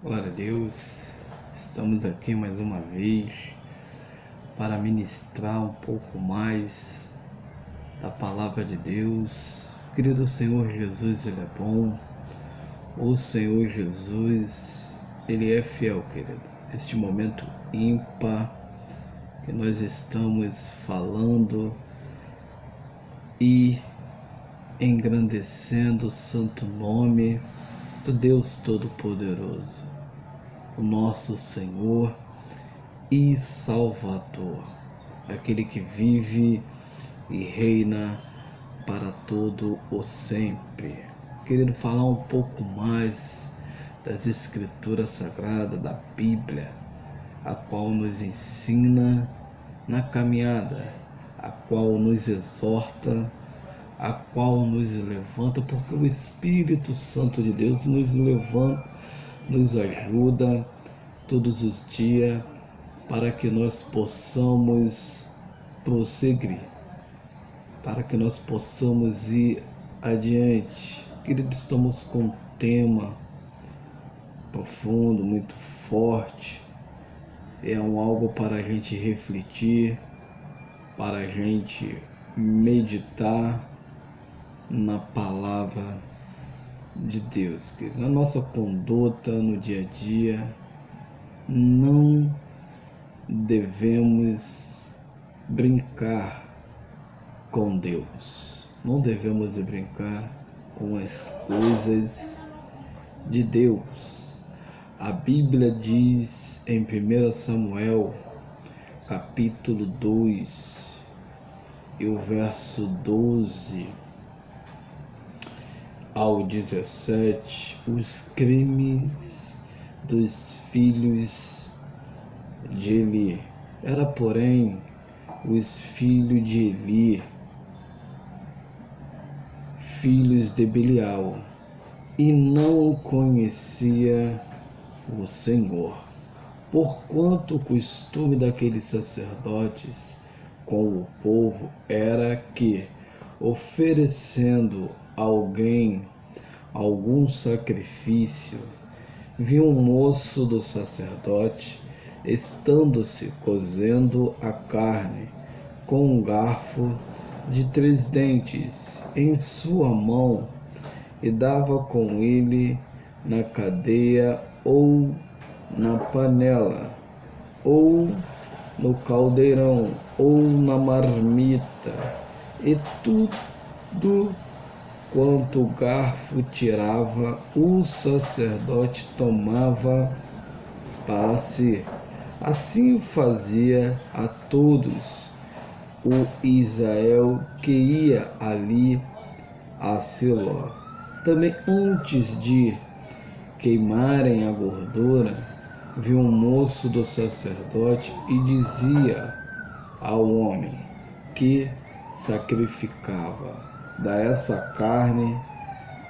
Glória a Deus, estamos aqui mais uma vez para ministrar um pouco mais da palavra de Deus. Querido Senhor Jesus, Ele é bom, o Senhor Jesus, Ele é fiel, querido. Este momento ímpar que nós estamos falando e engrandecendo o santo nome do Deus Todo-Poderoso, o nosso Senhor e Salvador, aquele que vive e reina para todo o sempre. Querendo falar um pouco mais das Escrituras Sagradas, da Bíblia, a qual nos ensina na caminhada, a qual nos exorta, a qual nos levanta, porque o Espírito Santo de Deus nos levanta, nos ajuda todos os dias para que nós possamos prosseguir, para que nós possamos ir adiante. Queridos, estamos com um tema profundo, muito forte. É algo para a gente refletir, para a gente meditar na palavra de Deus, querido. Na nossa conduta no dia a dia, não devemos brincar com Deus, não devemos brincar com as coisas de Deus. A Bíblia diz em 1 Samuel, capítulo 2, e o verso 12 ao 17, os crimes dos filhos de Eli. Era, porém, os filhos de Eli, filhos de Belial, e não conhecia o Senhor, porquanto o costume daqueles sacerdotes com o povo era que, oferecendo alguém algum sacrifício, viu um moço do sacerdote, estando-se cozendo a carne com um garfo de 3 dentes em sua mão, e dava com ele na cadeia ou na panela, ou no caldeirão, ou na marmita, e tudo quanto o garfo tirava, o sacerdote tomava para si. Assim fazia a todos o Israel que ia ali a Siló. Também antes de queimarem a gordura, viu um moço do sacerdote e dizia ao homem que sacrificava: dá essa carne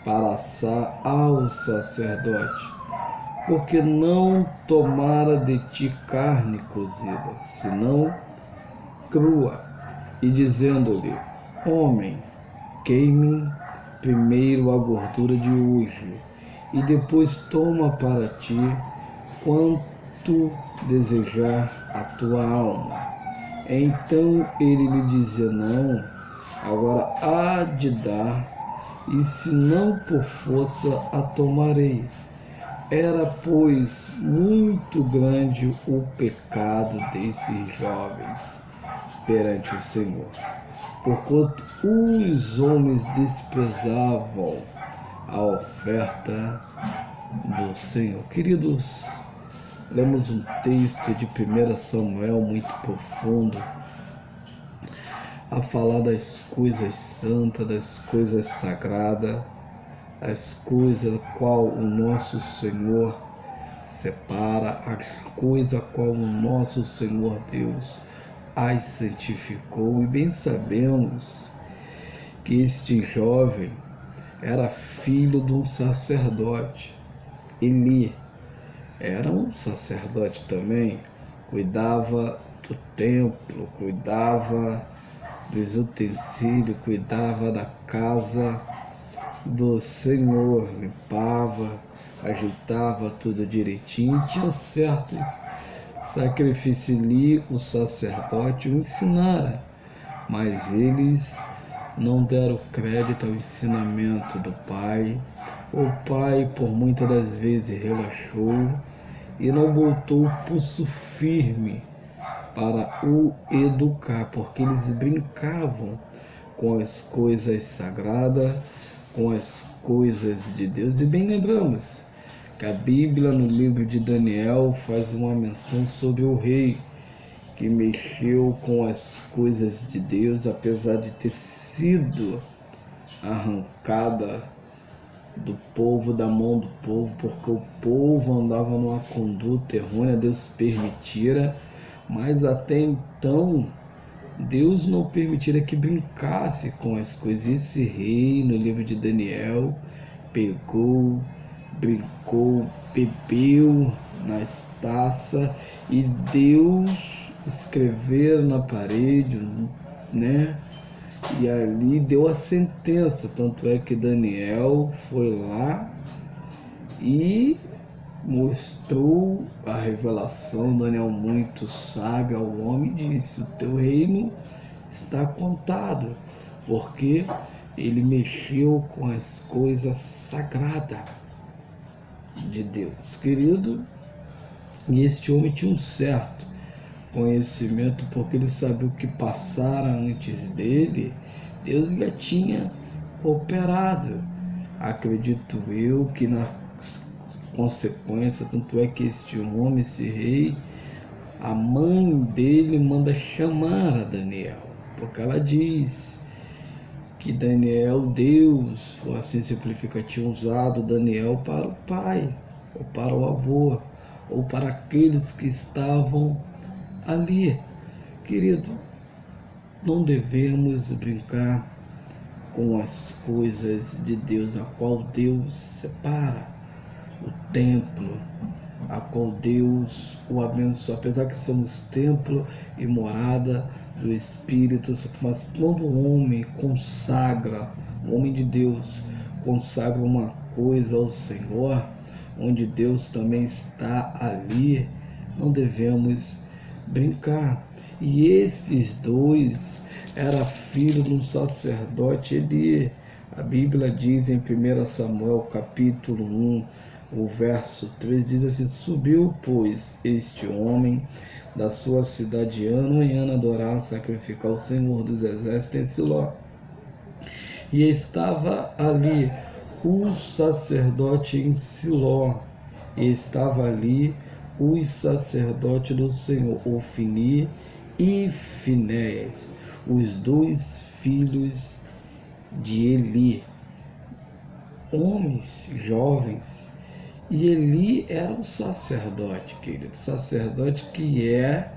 para assar ao sacerdote, porque não tomara de ti carne cozida, senão crua. E dizendo-lhe: homem, queime primeiro a gordura de hoje, e depois toma para ti quanto desejar a tua alma. Então ele lhe dizia: não, agora há de dar, e se não por força a tomarei. Era, pois, muito grande o pecado desses jovens perante o Senhor, porquanto os homens desprezavam a oferta do Senhor. Queridos, lemos um texto de 1 Samuel muito profundo, a falar das coisas santas, das coisas sagradas, as coisas qual o nosso Senhor separa, as coisas qual o nosso Senhor Deus as santificou. E bem sabemos que este jovem era filho de um sacerdote. Eli era um sacerdote também, cuidava do templo, cuidava dos utensílios, cuidava da casa do Senhor, limpava, ajeitava tudo direitinho. Tinha certos sacrifícios ali, o sacerdote o ensinara, mas eles não deram crédito ao ensinamento do pai. O pai, por muitas das vezes, relaxou e não botou o pulso firme para o educar, porque eles brincavam com as coisas sagradas, com as coisas de Deus. E bem lembramos que a Bíblia, no livro de Daniel, faz uma menção sobre o rei que mexeu com as coisas de Deus, apesar de ter sido arrancada do povo, da mão do povo, porque o povo andava numa conduta errônea, Deus permitira, mas até então Deus não permitira que brincasse com as coisas. Esse rei, no livro de Daniel, pegou, brincou, bebeu nas taças e Deus escreveram na parede, né? E ali deu a sentença. Tanto é que Daniel foi lá e mostrou a revelação. Daniel, muito sábio ao homem, disse: o teu reino está contado, porque ele mexeu com as coisas sagradas de Deus, querido. E este homem tinha um certo conhecimento, porque ele sabia o que passara antes dele. Deus já tinha operado. Acredito eu que na consequência, tanto é que este homem, esse rei, a mãe dele manda chamar a Daniel, porque ela diz que Daniel, Deus, ou assim simplifica, tinha usado Daniel para o pai, ou para o avô, ou para aqueles que estavam ali. Querido, não devemos brincar com as coisas de Deus, a qual Deus separa. O templo, a qual Deus o abençoa, apesar que somos templo e morada do Espírito, mas quando o homem consagra, o homem de Deus consagra uma coisa ao Senhor, onde Deus também está ali, não devemos brincar. E esses dois era filho de um sacerdote Eli. A Bíblia diz em 1 Samuel capítulo 1, o verso 3, diz assim: subiu, pois, este homem da sua cidade ano em ano adorar, sacrificar o Senhor dos exércitos em Siló. E estava ali o sacerdote em Siló, e estava ali os sacerdotes do Senhor, Ofni e Finéias, os dois filhos de Eli, homens jovens. E Eli era um sacerdote, querido, sacerdote que é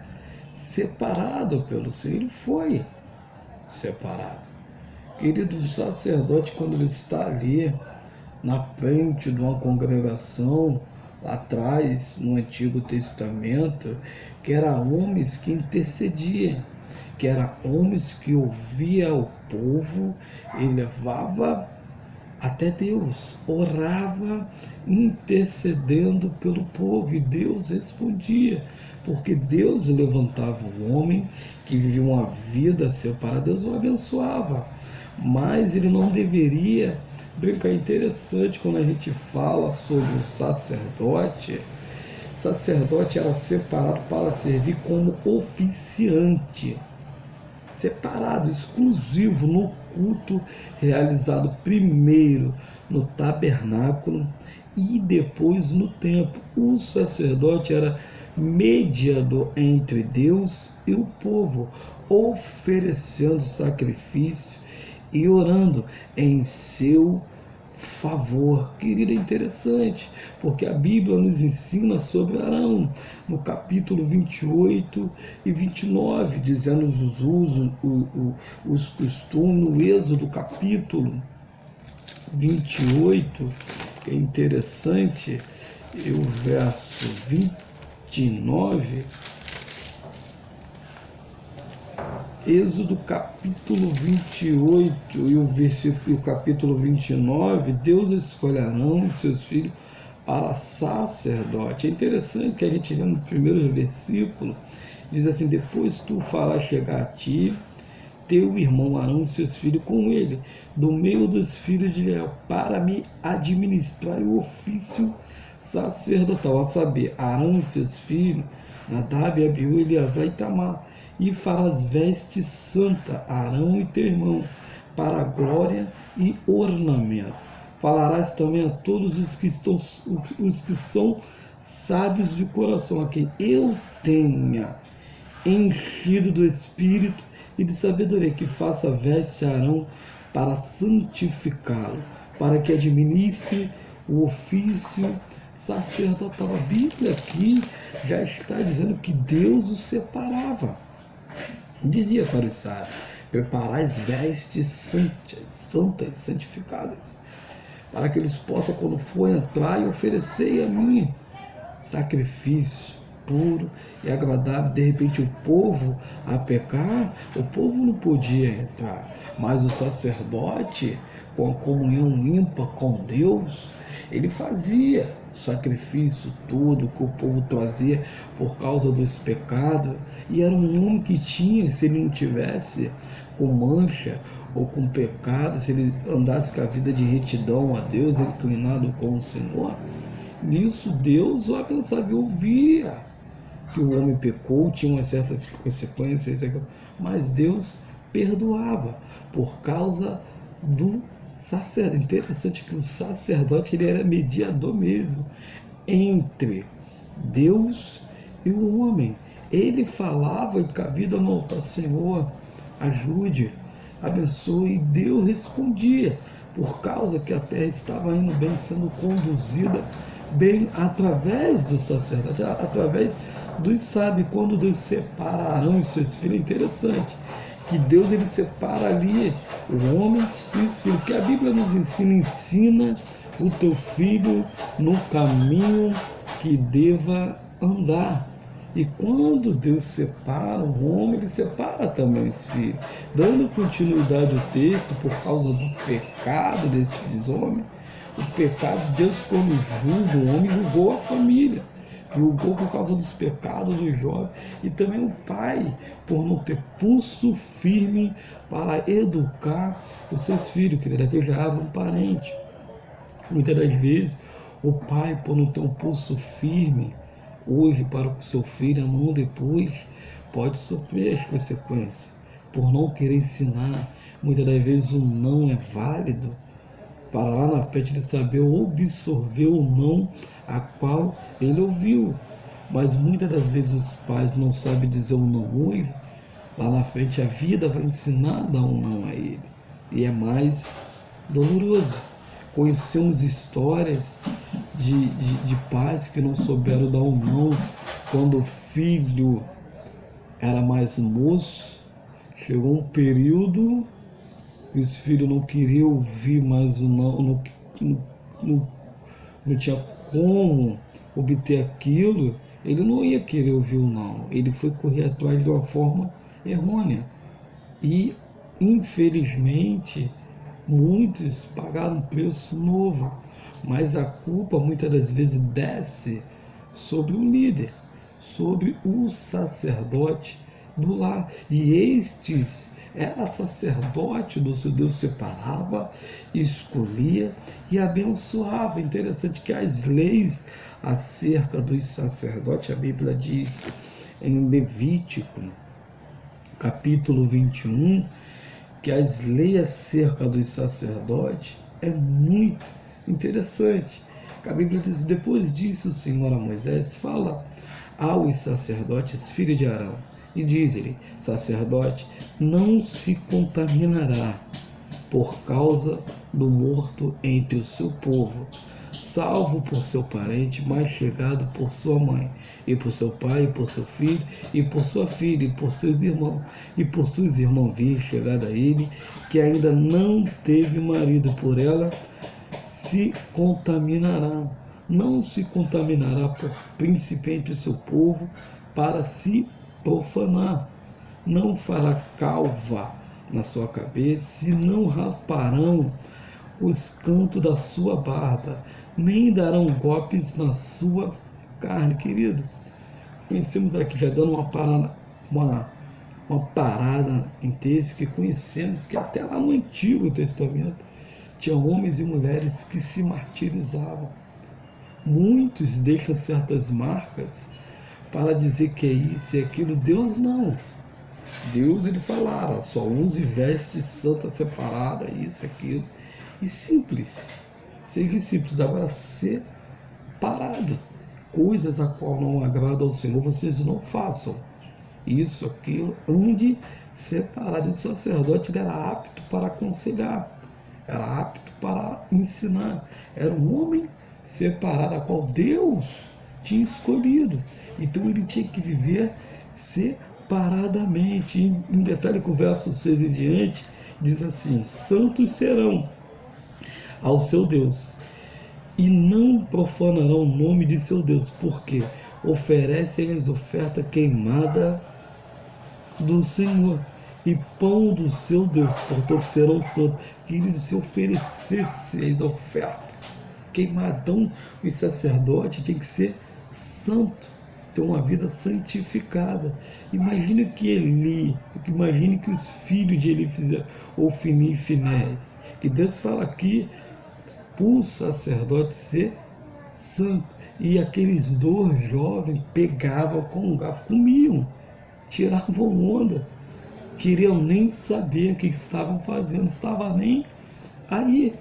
separado pelo Senhor. Ele foi separado. Querido, o sacerdote, quando ele está ali na frente de uma congregação, lá atrás, no Antigo Testamento, que eram homens que intercediam, que eram homens que ouviam o povo e levava até Deus, orava intercedendo pelo povo, e Deus respondia, porque Deus levantava um homem que vivia uma vida separada, Deus o abençoava, mas ele não deveria brincar. Interessante quando a gente fala sobre o sacerdote era separado para servir como oficiante, separado, exclusivo no culto realizado primeiro no tabernáculo e depois no templo. O sacerdote era mediador entre Deus e o povo, oferecendo sacrifício e orando em seu favor. Querido, é interessante, porque a Bíblia nos ensina sobre Arão, no capítulo 28 e 29, dizendo os usos, os costumes, no Êxodo capítulo 28, que é interessante, e o verso 29, Êxodo capítulo 28 e o capítulo 29, Deus escolhe Arão e seus filhos para sacerdote. É interessante que a gente vê no primeiro versículo, diz assim: depois tu farás chegar a ti teu irmão Arão e seus filhos com ele, do meio dos filhos de Israel, para me administrar o ofício sacerdotal, a saber, Arão e seus filhos, Nadab, Abiú, Eleazar e Itamar, e farás veste santa, Arão e teu irmão, para a glória e ornamento. Falarás também a todos os que são sábios de coração, a quem eu tenha enchido do Espírito e de sabedoria, que faça veste a Arão para santificá-lo, para que administre o ofício sacerdotal. A Bíblia aqui já está dizendo que Deus o separava. Dizia para os sábios: preparais vestes santas, santificadas, para que eles possam, quando for entrar, e oferecer a mim sacrifício puro e agradável. De repente o povo a pecar, o povo não podia entrar, mas o sacerdote, com a comunhão ímpar com Deus, ele fazia o sacrifício todo que o povo trazia por causa dos pecados, e era um homem que tinha, se ele não tivesse com mancha ou com pecado, se ele andasse com a vida de retidão a Deus, inclinado com o Senhor, nisso Deus o abençoava e ouvia que o homem pecou, tinha umas certas consequências, mas Deus perdoava por causa do sacerdote. Interessante que o sacerdote, ele era mediador mesmo entre Deus e o homem. Ele falava com a vida no altar: Senhor, ajude, abençoe, e Deus respondia, por causa que a terra estava indo bem, sendo conduzida bem através do sacerdote, através dos sábios. Quando Deus separa Arão e seus filhos, é interessante que Deus, ele separa ali o homem e os filhos, porque a Bíblia nos ensina o teu filho no caminho que deva andar. E quando Deus separa o homem, ele separa também os filhos. Dando continuidade ao texto, por causa do pecado desses homens, o pecado de Deus, quando julga o homem, julgou a família, julgou por causa dos pecados do jovem, e também o pai, por não ter pulso firme para educar os seus filhos, que ele já era um parente. Muitas das vezes, o pai, por não ter um pulso firme hoje para o seu filho, amanhã depois, pode sofrer as consequências, por não querer ensinar. Muitas das vezes o não é válido, para lá na frente ele saber absorver ou não a qual ele ouviu. Mas muitas das vezes os pais não sabem dizer um não hoje, lá na frente a vida vai ensinar a dar um não a ele, e é mais doloroso. Conhecemos histórias de pais que não souberam dar um não quando o filho era mais moço. Chegou um período que os filhos não queriam ouvir mais o não, não tinha como obter aquilo, ele não ia querer ouvir o não, ele foi correr atrás de uma forma errônea. E, infelizmente, muitos pagaram um preço novo, mas a culpa muitas das vezes desce sobre o líder, sobre o sacerdote do lar. E estes era sacerdote do seu Deus, separava, escolhia e abençoava. Interessante que as leis acerca dos sacerdotes, a Bíblia diz em Levítico, capítulo 21, que as leis acerca dos sacerdotes é muito interessante. A Bíblia diz: depois disso o Senhor a Moisés fala aos sacerdotes, filho de Arão, e diz-lhe: sacerdote não se contaminará por causa do morto entre o seu povo, salvo por seu parente mais chegado, por sua mãe, e por seu pai, e por seu filho, e por sua filha, e por seus irmãos, e por suas irmãs vir chegada a ele, que ainda não teve marido. Por ela se contaminará. Não se contaminará por príncipe entre o seu povo, para se profanar. não fará calva na sua cabeça, e não raparão os cantos da sua barba, nem darão golpes na sua carne, querido. Conhecemos aqui, já dando uma parada em texto, que conhecemos que até lá no Antigo Testamento tinha homens e mulheres que se martirizavam. Muitos deixam certas marcas para dizer que é isso e aquilo. Deus não. Deus, ele falara, só use veste santa separada, isso, aquilo. E simples. Seja simples. Agora, separado. Coisas a qual não agrada ao Senhor, vocês não façam. Isso, aquilo. Ande separado. O sacerdote, ele era apto para aconselhar. Era apto para ensinar. Era um homem separado, a qual Deus tinha escolhido. Então ele tinha que viver separadamente. E, em detalhe, com o verso 6 em diante, diz assim: santos serão ao seu Deus, e não profanarão o nome de seu Deus, porque oferecem as ofertas queimadas do Senhor e pão do seu Deus, portanto serão santos. Querido, se oferecesse as ofertas queimadas, então os sacerdotes tem que ser santo, ter uma vida santificada. Imagine que Eli, imagine que os filhos de Eli fizeram, Ofni e Finés, que Deus fala aqui para o sacerdote ser santo. E aqueles dois jovens pegavam com um garfo, comiam, tiravam onda, queriam nem saber o que estavam fazendo, estava nem aí.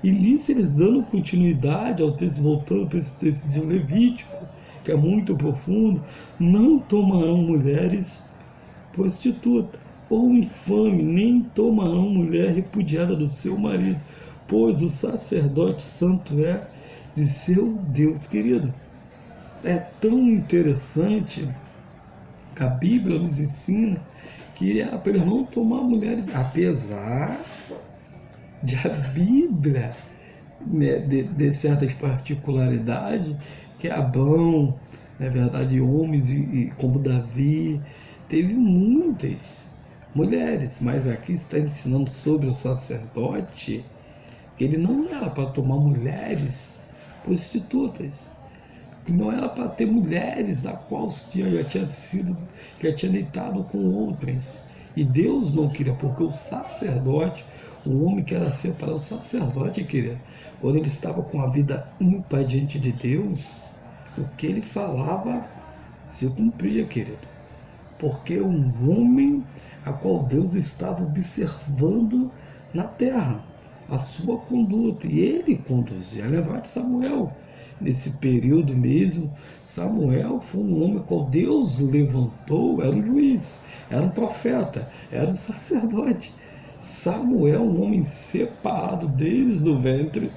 E nisso eles dando continuidade ao texto, voltando para esse texto de Levítico, que é muito profundo: não tomarão mulheres prostitutas ou infame, nem tomarão mulher repudiada do seu marido, pois o sacerdote santo é de seu Deus. Querido, é tão interessante que a Bíblia nos ensina que é para não tomar mulheres, apesar de a Bíblia, né, de certas particularidades, que Abrão, na verdade, homens como Davi, teve muitas mulheres, mas aqui está ensinando sobre o sacerdote, que ele não era para tomar mulheres prostitutas, que não era para ter mulheres a qual já tinha deitado com outras. E Deus não queria, porque o sacerdote, o homem que era separado, o sacerdote, queria, quando ele estava com a vida ímpar diante de Deus, o que ele falava se cumpria, querido. Porque um homem a qual Deus estava observando na terra, a sua conduta, e ele conduzia. Lembrar de Samuel, nesse período mesmo, Samuel foi um homem qual Deus levantou, era um juiz, era um profeta, era um sacerdote. Samuel, um homem separado desde o ventre,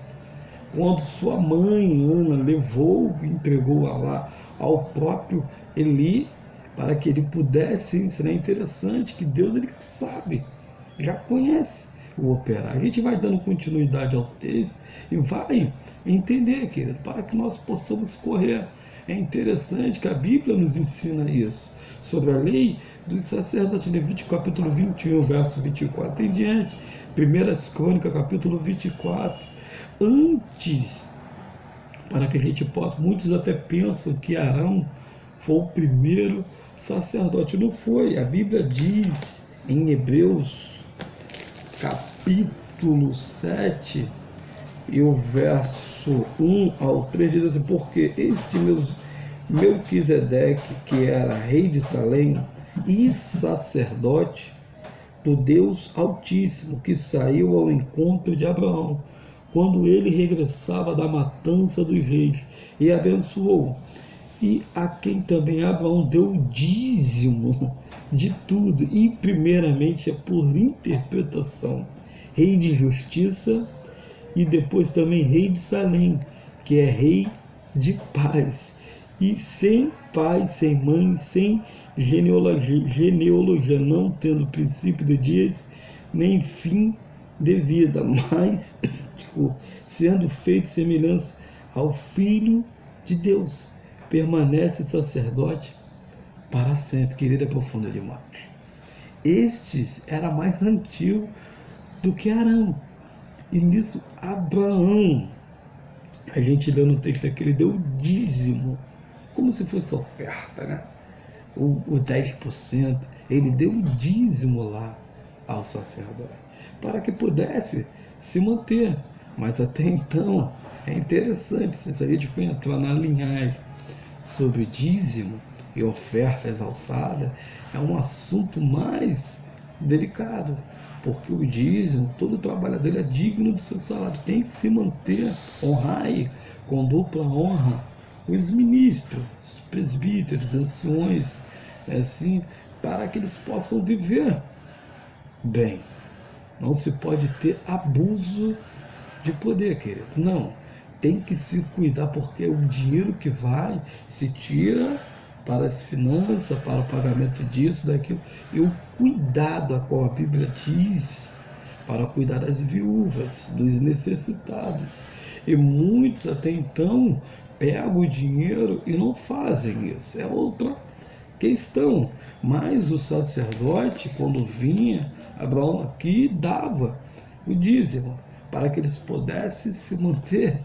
quando sua mãe Ana levou e entregou lá ao próprio Eli, para que ele pudesse ensinar. É interessante que Deus, ele sabe, já conhece o operar. A gente vai dando continuidade ao texto e vai entender, querido, para que nós possamos correr. É interessante que a Bíblia nos ensina isso, sobre a lei dos sacerdotes. Levítico capítulo 21, verso 24 em diante, 1 Crônicas capítulo 24. Antes, para que a gente possa, muitos até pensam que Arão foi o primeiro sacerdote. Não foi. A Bíblia diz em Hebreus capítulo 7 e o verso 1 ao 3 diz assim: porque este Melquisedeque, que era rei de Salém e sacerdote do Deus Altíssimo, que saiu ao encontro de Abraão quando ele regressava da matança dos reis, e abençoou, e a quem também Abraão deu o dízimo de tudo, e primeiramente é por interpretação, rei de justiça, e depois também rei de Salém, que é rei de paz, e sem pai, sem mãe, sem genealogia, não tendo princípio de dias, nem fim de vida, mas sendo feito semelhança ao Filho de Deus, permanece sacerdote para sempre. Querido, é profundo demais. Estes era mais antigo do que Arão. E nisso, Abraão, a gente lê no texto aqui, ele deu o dízimo, como se fosse oferta, né? O 10%, ele deu o dízimo lá ao sacerdote, para que pudesse se manter. Mas até então, é interessante, se a gente for entrar na linhagem sobre dízimo e ofertas alçadas, é um assunto mais delicado, porque o dízimo, todo trabalhador é digno do seu salário, tem que se manter, honrar com dupla honra os ministros, os presbíteros, anciões, assim, para que eles possam viver bem. Não se pode ter abuso de poder, querido. Não. Tem que se cuidar, porque o dinheiro que vai, se tira para as finanças, para o pagamento disso, daquilo. E o cuidado a qual a Bíblia diz, para cuidar das viúvas, dos necessitados. E muitos até então pegam o dinheiro e não fazem isso. É outra questão. Mas o sacerdote, quando vinha, Abraão aqui dava o dízimo, para que eles pudessem se manter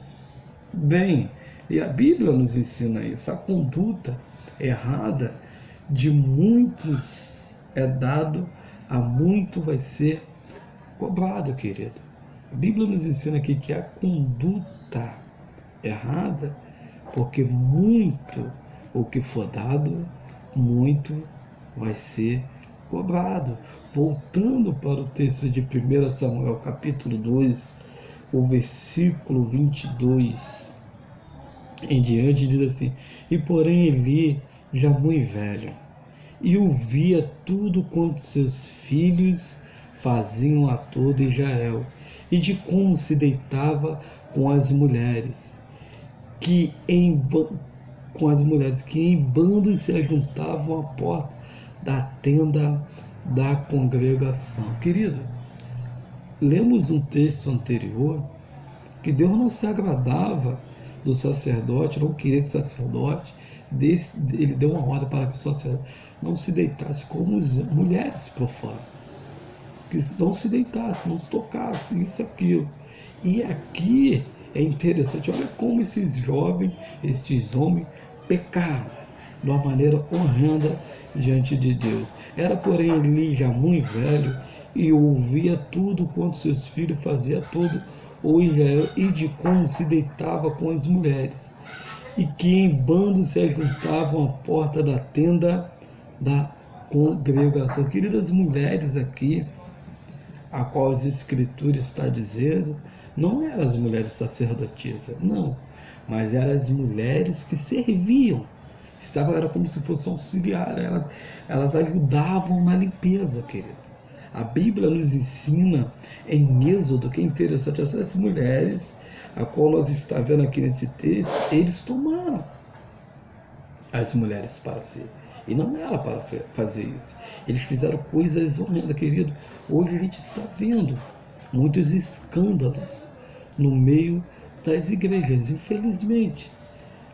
bem. E a Bíblia nos ensina isso. A conduta errada de muitos é dado, a muito vai ser cobrado, querido. A Bíblia nos ensina aqui que a conduta errada, porque muito o que for dado, muito vai ser cobrado. Voltando para o texto de 1 Samuel capítulo 2, o versículo 22 em diante, diz assim: e porém Eli, já muito velho, e ouvia tudo quanto seus filhos faziam a todo Israel, e de como se deitava com as mulheres, que em bandos se ajuntavam à porta da tenda da congregação. Querido, lemos um texto anterior que Deus não se agradava do sacerdote, não queria que o sacerdote ele deu uma ordem para que o sacerdote não se deitasse com as mulheres profanas, que não se deitasse, não se tocasse, isso e aquilo. E aqui é interessante, olha como esses jovens, estes homens pecaram de uma maneira horrenda diante de Deus. Era, porém, Eli já muito velho e ouvia tudo quanto seus filhos faziam todo o Israel, e de como se deitava com as mulheres, e que em bando se ajuntavam à porta da tenda da congregação. Queridas, mulheres aqui, a qual as escrituras está dizendo, não eram as mulheres sacerdotisas, não, mas eram as mulheres que serviam. Era como se fosse auxiliar, elas ajudavam na limpeza, querido. A Bíblia nos ensina em Êxodo, que é interessante, essas mulheres, a qual nós estamos vendo aqui nesse texto, eles tomaram as mulheres para si. E não era para fazer isso. Eles fizeram coisas horrendas, querido. Hoje a gente está vendo muitos escândalos no meio das igrejas, infelizmente.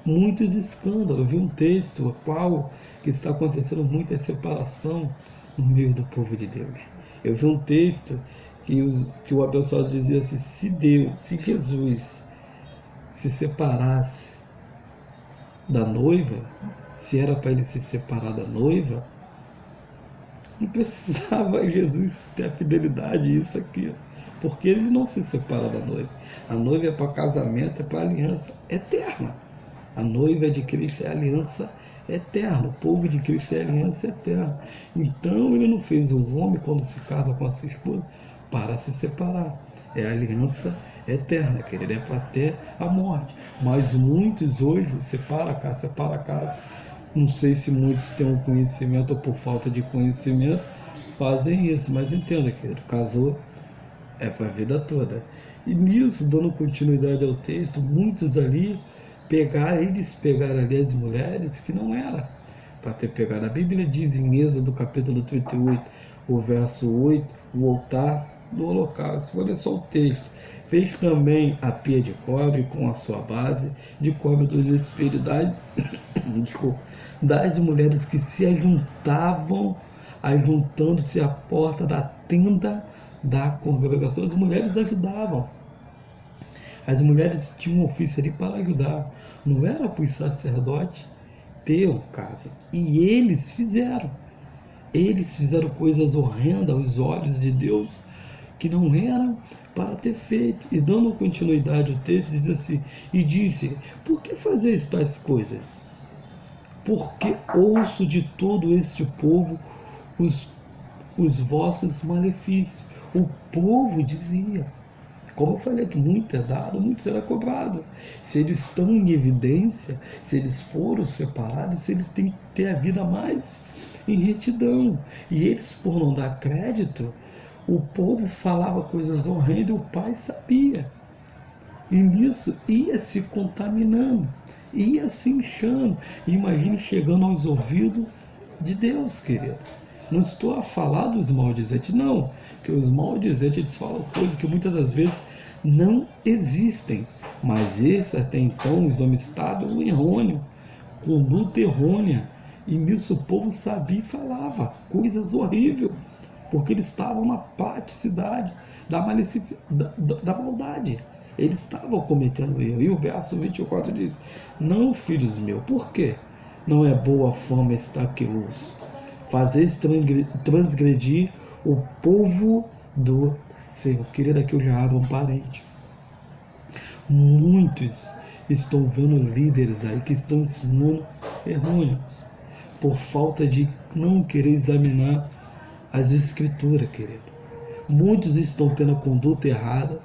Muitos escândalos. Eu vi um texto qual que está acontecendo muita separação no meio do povo de Deus. Eu vi um texto que o abençoado dizia assim: se Jesus se separasse da noiva, se era para ele se separar da noiva, não precisava Jesus ter a fidelidade, isso aqui, porque ele não se separa da noiva. A noiva é para casamento, é para aliança eterna. A noiva de Cristo é a aliança eterna, o povo de Cristo é a aliança eterna. Então ele não fez um homem, quando se casa com a sua esposa, para se separar. É a aliança eterna, querido, é para até a morte. Mas muitos hoje separa casa. Não sei se muitos têm um conhecimento ou por falta de conhecimento fazem isso, mas entenda, querido, casou é para a vida toda. E nisso, dando continuidade ao texto, muitos ali eles pegaram ali as mulheres que não era para ter pegado. A Bíblia diz em Êxodo capítulo 38, o verso 8, o altar do holocausto. Vou ler só o texto. Fez também a pia de cobre com a sua base de cobre dos espelhos das mulheres que se ajuntavam aí juntando-se à porta da tenda da congregação. As mulheres ajudavam. As mulheres tinham um ofício ali para ajudar. Não era para os sacerdotes ter um caso. E eles fizeram. Eles fizeram coisas horrendas aos olhos de Deus que não eram para ter feito. E dando continuidade ao texto, diz assim: e disse: por que fazer tais coisas? Porque ouço de todo este povo os vossos malefícios. O povo dizia, como eu falei, que muito é dado, muito será cobrado. Se eles estão em evidência, se eles foram separados, se eles têm que ter a vida mais em retidão. E eles, por não dar crédito, o povo falava coisas horrendas e o pai sabia. E nisso ia se contaminando, ia se inchando. Imagine chegando aos ouvidos de Deus, querido. Não estou a falar dos maldizentes, não. Porque os maldizentes, eles falam coisas que muitas das vezes não existem. Mas esse, até então, os homens estavam errôneos, conduta errônea. E nisso o povo sabia e falava coisas horríveis. Porque eles estavam na praticidade da maldade. Eles estavam cometendo erro. E o verso 24 diz: não, filhos meus, por quê? Não é boa fama estar que os fazeis transgredir o povo do Senhor. Querido, aqui eu já abro um parente. Muitos estão vendo líderes aí que estão ensinando errôneos por falta de não querer examinar as escrituras, querido. Muitos estão tendo a conduta errada,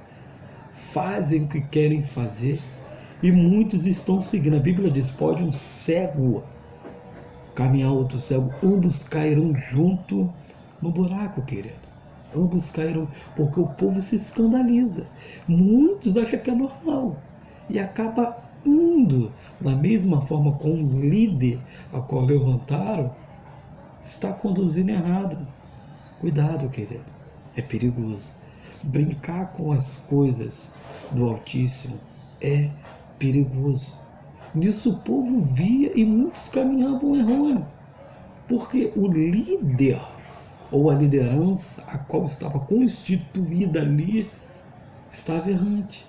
fazem o que querem fazer, e muitos estão seguindo. A Bíblia diz: pode um cego caminhar outro cego, ambos cairão junto no buraco, querido. Ambos cairão, porque o povo se escandaliza. Muitos acham que é normal e acaba indo da mesma forma com o líder a qual levantaram, está conduzindo errado. Cuidado, querido, é perigoso. Brincar com as coisas do Altíssimo é perigoso. Nisso o povo via e muitos caminhavam errôneo, porque o líder ou a liderança a qual estava constituída ali estava errante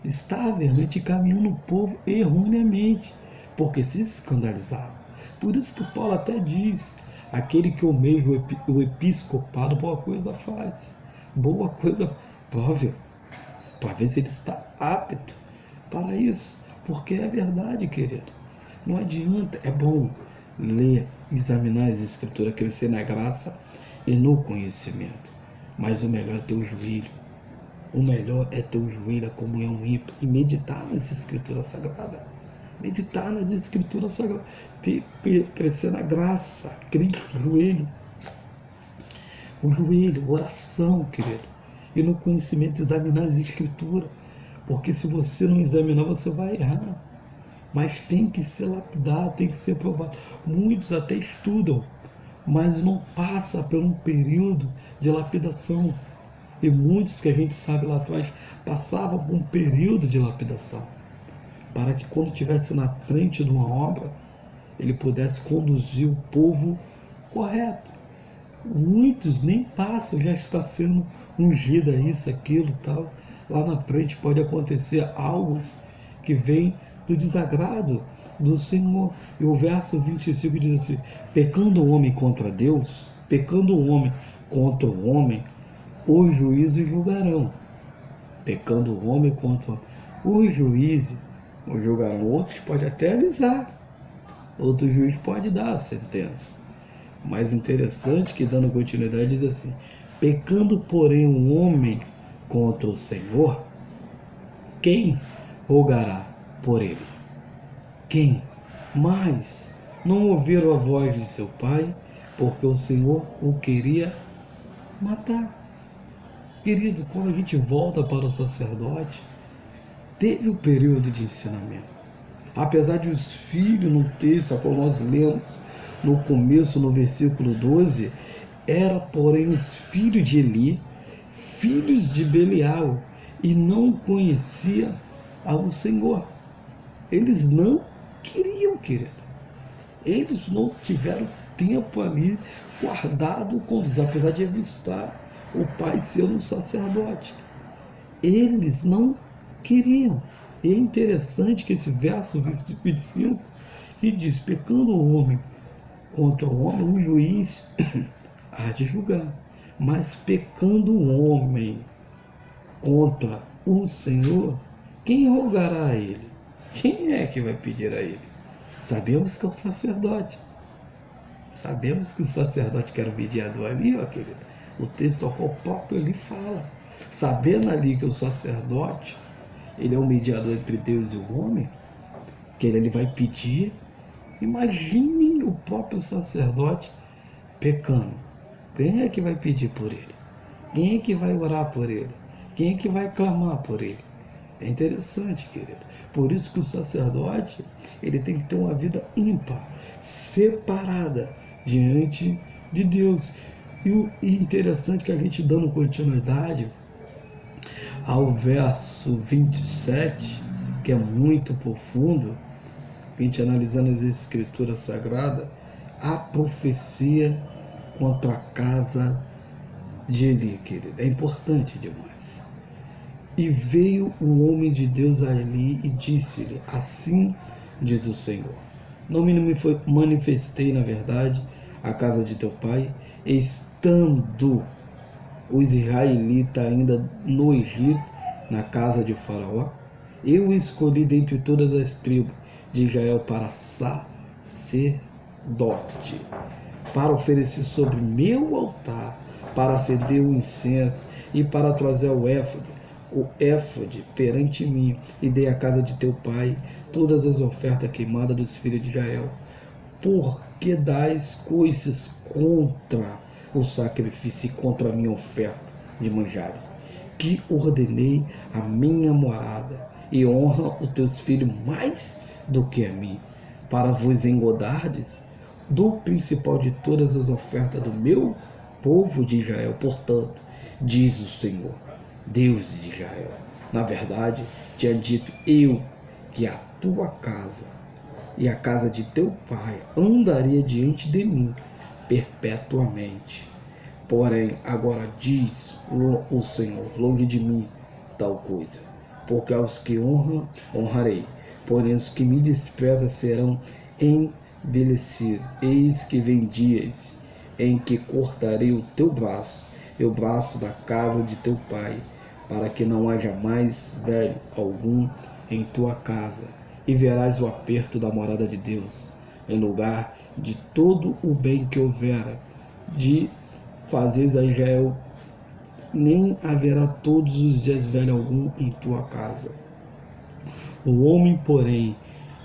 e caminhando o povo erroneamente, porque se escandalizava. Por isso que Paulo até diz: aquele que almeja o episcopado, boa coisa faz. Boa coisa prove, para ver se ele está apto para isso. Porque é verdade, querido. Não adianta, é bom ler, examinar as escrituras, crescer na graça e no conhecimento. Mas o melhor é ter o joelho. O melhor é ter o joelho, a comunhão ímpar e meditar nas escrituras sagradas. Meditar nas escrituras sagradas. Crescer na graça, Cristo, joelho. O joelho, oração, querido. E no conhecimento, examinar as escrituras. Porque se você não examinar, você vai errar. Mas tem que ser lapidado, tem que ser provado. Muitos até estudam, mas não passam por um período de lapidação. E muitos que a gente sabe lá atrás passavam por um período de lapidação, para que quando estivesse na frente de uma obra, ele pudesse conduzir o povo correto. Muitos nem passam, já está sendo ungida isso, aquilo e tal. Lá na frente pode acontecer algo que vem do desagrado do Senhor. E o verso 25 diz assim: pecando o homem contra Deus, pecando o homem contra o homem, os juízes julgarão. Pecando o homem contra os juízes, o julgarão. Outros podem até alisar, outro juiz pode dar a sentença. Mais interessante que, dando continuidade, diz assim: pecando porém o homem contra o Senhor, quem rogará por ele? Quem? Mas não ouviram a voz de seu pai, porque o Senhor o queria matar. Querido, quando a gente volta para o sacerdote, teve o período de ensinamento. Apesar de os filhos, no texto a qual nós lemos no começo, no versículo 12, era porém os filhos de Eli, filhos de Belial, e não conhecia ao Senhor. Eles não queriam, querido. Eles não tiveram tempo ali guardado com Deus, apesar de avistar o pai ser um sacerdote. Eles não queriam. E é interessante que esse verso 25, que diz: pecando o homem contra o homem, o juiz há de julgar. Mas pecando o homem contra o Senhor, quem rogará a ele? Quem é que vai pedir a ele? Sabemos que é o sacerdote. Sabemos que o sacerdote, que era o mediador ali, ó, querido, o texto ao qual o próprio ali fala. Sabendo ali que o sacerdote, ele é o mediador entre Deus e o homem, que ele vai pedir. Imagine o próprio sacerdote pecando. Quem é que vai pedir por ele? Quem é que vai orar por ele? Quem é que vai clamar por ele? É interessante, querido. Por isso que o sacerdote, ele tem que ter uma vida ímpar, separada diante de Deus. E o interessante que a gente, dando continuidade ao verso 27, que é muito profundo, a gente analisando as escrituras sagradas, a profecia contra a casa de Eli, querido. É importante demais. E veio um homem de Deus a Eli e disse-lhe: assim diz o Senhor, não me manifestei, na verdade, à casa de teu pai, estando os israelitas ainda no Egito, na casa de Faraó? Eu escolhi dentre todas as tribos de Israel para sacerdote, para oferecer sobre meu altar, para acender o incenso e para trazer o éfode perante mim, e dei à casa de teu pai todas as ofertas queimadas dos filhos de Israel. Porque dais coisas contra o sacrifício e contra a minha oferta de manjares, que ordenei a minha morada, e honra os teus filhos mais do que a mim, para vos engodardes do principal de todas as ofertas do meu povo de Israel. Portanto, diz o Senhor, Deus de Israel, na verdade, tinha dito eu que a tua casa e a casa de teu pai andaria diante de mim perpetuamente. Porém, agora diz o Senhor, longe de mim tal coisa, porque aos que honram, honrarei, porém os que me desprezam serão envelhecidos. Eis que vem dias em que cortarei o teu braço e o braço da casa de teu pai, para que não haja mais velho algum em tua casa, e verás o aperto da morada de Deus, em lugar de todo o bem que houvera de fazeres a Israel, nem haverá todos os dias velho algum em tua casa. O homem, porém,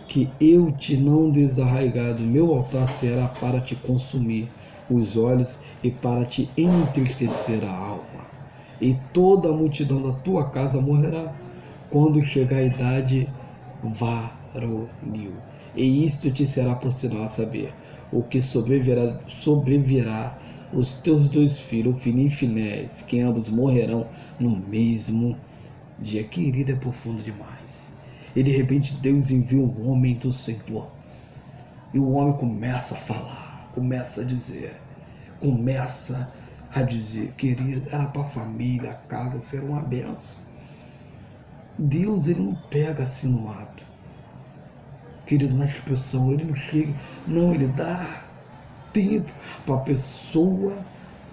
que eu te não desarraigar do meu altar, será para te consumir os olhos e para te entristecer a alma. E toda a multidão da tua casa morrerá quando chegar a idade varonil. E isto te será por sinal, a saber, o que sobrevirá os teus dois filhos, Ofni e Finéias, que ambos morrerão no mesmo dia. Querido, é profundo demais. E de repente Deus envia um homem do Senhor. E o homem começa a falar, começa a dizer, querido, era para a família, a casa ser uma benção. Deus, ele não pega assim no ato, querido, na expressão, ele não chega, não, ele dá tempo para a pessoa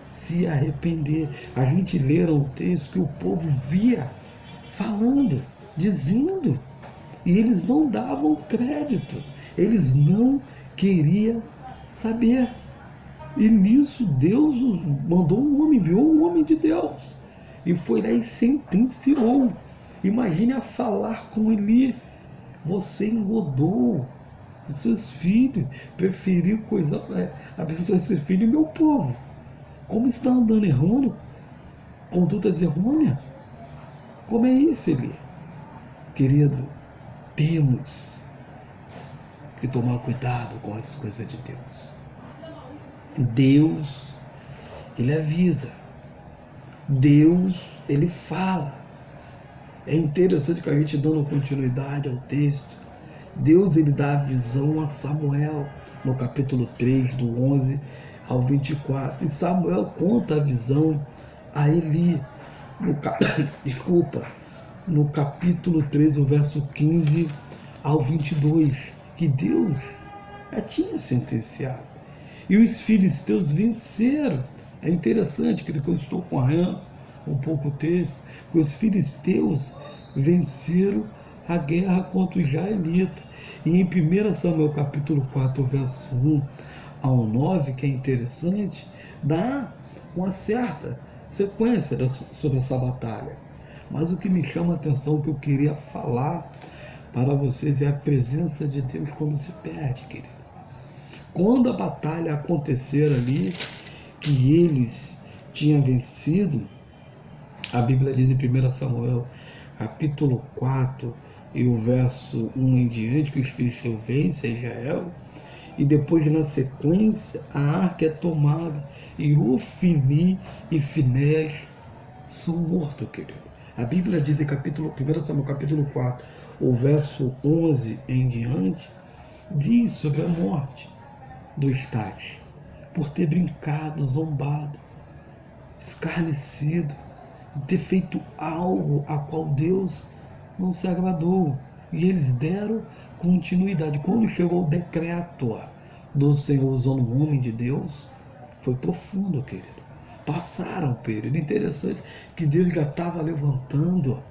se arrepender. A gente lê um texto que o povo via falando, dizendo, e eles não davam crédito, eles não queriam saber. E nisso Deus mandou um homem, enviou um homem de Deus, e foi lá e sentenciou. Imagine a falar com Eli: você engodou os seus filhos, preferiu abençoar seus filhos e meu povo. Como está andando errôneo? Condutas errôneas? Como é isso, Eli? Querido, temos que tomar cuidado com as coisas de Deus. Deus, ele avisa. Deus, ele fala. É interessante que a gente, dando continuidade ao texto, Deus ele dá a visão a Samuel no capítulo 3, do 11 ao 24. E Samuel conta a visão a Eli no capítulo 3, o verso 15 ao 22, que Deus já tinha sentenciado. E os filisteus venceram. É interessante que eu estou correndo um pouco o texto, que os filisteus venceram a guerra contra os israelitas. E em 1 Samuel capítulo 4, verso 1 ao 9, que é interessante, dá uma certa sequência sobre essa batalha. Mas o que me chama a atenção, o que eu queria falar para vocês, é a presença de Deus quando se perde, querido. Quando a batalha acontecer ali, que eles tinham vencido, a Bíblia diz em 1 Samuel capítulo 4 e o verso 1 em diante, que os filisteus vencem Israel, e depois na sequência a arca é tomada e Ofni e Finés são mortos, querido. A Bíblia diz em 1 Samuel capítulo 4, o verso 11 em diante, diz sobre a morte dos tais, por ter brincado, zombado, escarnecido, ter feito algo a qual Deus não se agradou. E eles deram continuidade. Quando chegou o decreto do Senhor usando o homem de Deus, foi profundo, querido. Passaram um período interessante, que Deus já estava levantando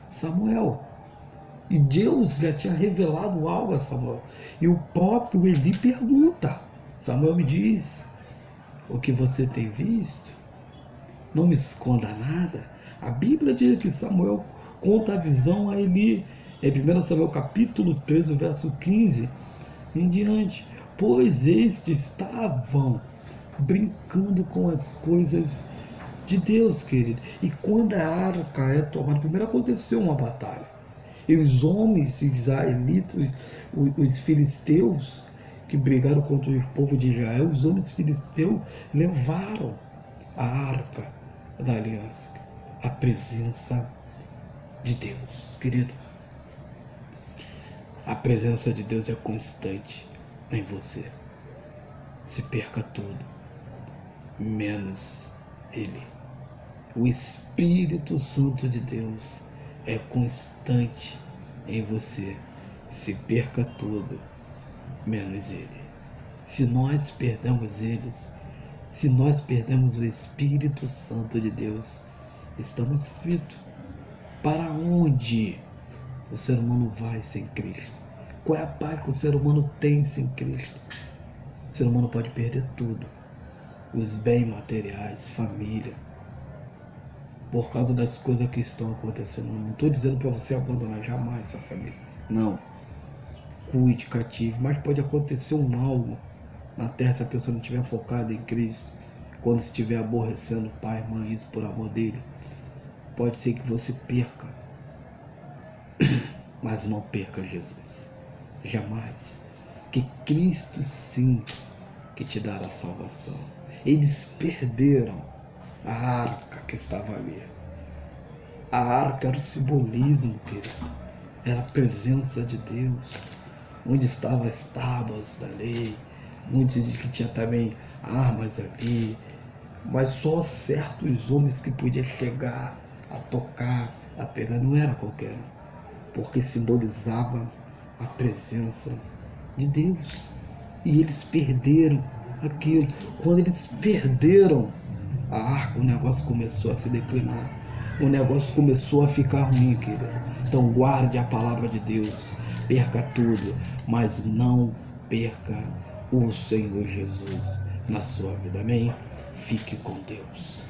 Samuel. E Deus já tinha revelado algo a Samuel. E o próprio Eli pergunta: Samuel, me diz o que você tem visto? Não me esconda nada. A Bíblia diz que Samuel conta a visão a Eli. Em 1 Samuel capítulo 13, verso 15 em diante. Pois estes estavam brincando com as coisas de Deus, querido. E quando a arca é tomada, primeiro aconteceu uma batalha. E os homens israelitas, os filisteus, que brigaram contra o povo de Israel, os homens filisteus levaram a arca da aliança, a presença de Deus, querido. A presença de Deus é constante em você. Se perca tudo, menos Ele. O Espírito Santo de Deus é constante em você. Se perca tudo, menos Ele. Se nós perdemos eles, se nós perdemos o Espírito Santo de Deus, estamos fritos. Para onde o ser humano vai sem Cristo? Qual é a paz que o ser humano tem sem Cristo? O ser humano pode perder tudo. Os bens materiais, família, por causa das coisas que estão acontecendo. Não estou dizendo para você abandonar jamais sua família. Não. Cuide, cative. Mas pode acontecer algo na terra se a pessoa não estiver focada em Cristo. Quando estiver aborrecendo o pai, mãe, isso por amor dele, pode ser que você perca. Mas não perca Jesus. Jamais. Que Cristo sim que te dará salvação. Eles perderam a arca que estava ali. A arca era o simbolismo, querido. Era a presença de Deus. Onde estavam as tábuas da lei. Muitos dizem que tinha também armas ali. Mas só certos homens que podiam chegar a tocar, a pegar. Não era qualquer um. Porque simbolizava a presença de Deus. E eles perderam aquilo. Quando eles perderam a arca, o negócio começou a se declinar. O negócio começou a ficar ruim, querido. Então guarde a palavra de Deus. Perca tudo, mas não perca o Senhor Jesus na sua vida. Amém? Fique com Deus.